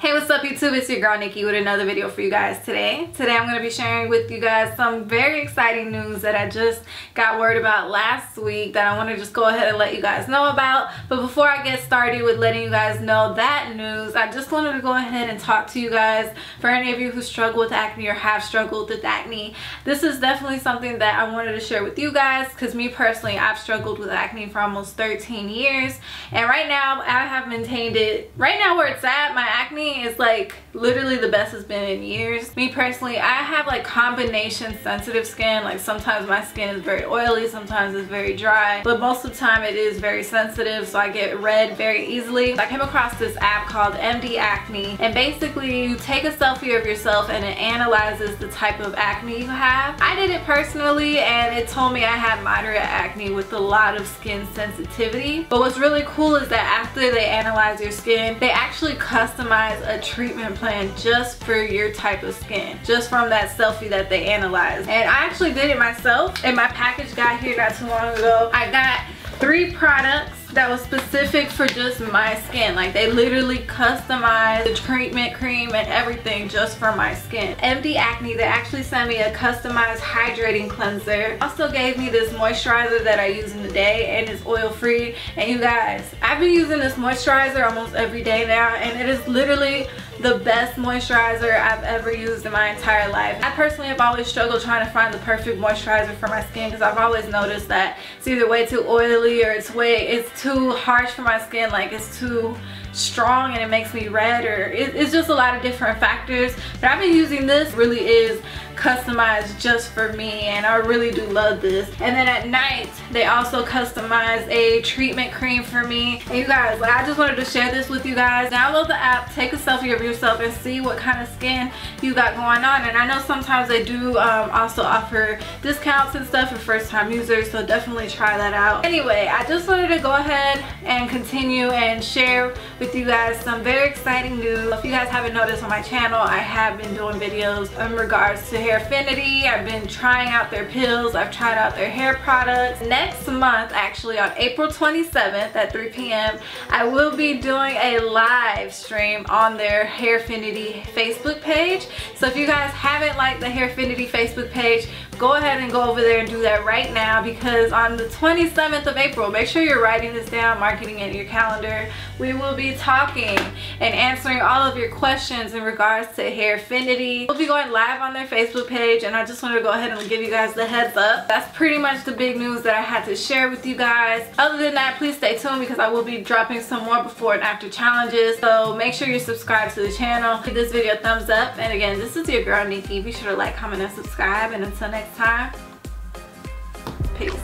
Hey, what's up YouTube? It's your girl Nikki with another video for you guys today. Today I'm going to be sharing with you guys some very exciting news that I just got word about last week that I want to just go ahead and let you guys know about. But before I get started with letting you guys know that news, I just wanted to go ahead and talk to you guys. For any of you who struggle with acne or have struggled with acne, this is definitely something that I wanted to share with you guys, because me personally, I've struggled with acne for almost 13 years, and right now I have maintained it. Right now where it's at, my acne is like literally the best it's been in years. Me personally, I have like combination sensitive skin. Like sometimes my skin is very oily, sometimes it's very dry, but most of the time it is very sensitive, so I get red very easily. I came across this app called ACNE, and basically you take a selfie of yourself and it analyzes the type of acne you have. I did it personally and it told me I had moderate acne with a lot of skin sensitivity. But what's really cool is that after they analyze your skin, they actually customize a treatment plan just for your type of skin, just from that selfie that they analyzed. And I actually did it myself, and my package got here not too long ago. I got 3 products that was specific for just my skin. Like they literally customized the treatment cream and everything just for my skin. ACNE, they actually sent me a customized hydrating cleanser. Also gave me this moisturizer that I use in the day, and it's oil free. And you guys, I've been using this moisturizer almost every day now, and it is literally the best moisturizer I've ever used in my entire life. I personally have always struggled trying to find the perfect moisturizer for my skin, because I've always noticed that it's either way too oily or it's too harsh for my skin, like it's too strong and it makes me red, or it's just a lot of different factors. But I've been using this, really is customized just for me, and I really do love this. And then at night they also customized a treatment cream for me. And you guys, like, I just wanted to share this with you guys. Download the app, take a selfie of yourself, and see what kind of skin you got going on. And I know sometimes they do also offer discounts and stuff for first time users, so definitely try that out. Anyway, I just wanted to go ahead and continue and share with you guys some very exciting news. If you guys haven't noticed on my channel, I have been doing videos in regards to Hairfinity. I've been trying out their pills, I've tried out their hair products. Next month, actually on April 27th at 3 p.m, I will be doing a live stream on their Hairfinity Facebook page. So if you guys haven't liked the Hairfinity Facebook page, go ahead and go over there and do that right now, because on the 27th of April, make sure you're writing this down, marking it in your calendar, we will be talking and answering all of your questions in regards to Hairfinity. We'll be going live on their Facebook page, and I just wanted to go ahead and give you guys the heads up. That's pretty much the big news that I had to share with you guys. Other than that, please stay tuned, because I will be dropping some more before and after challenges. So make sure you're subscribed to the channel. Give this video a thumbs up. And again, this is your girl Nikki. Be sure to like, comment, and subscribe. And until next time, peace.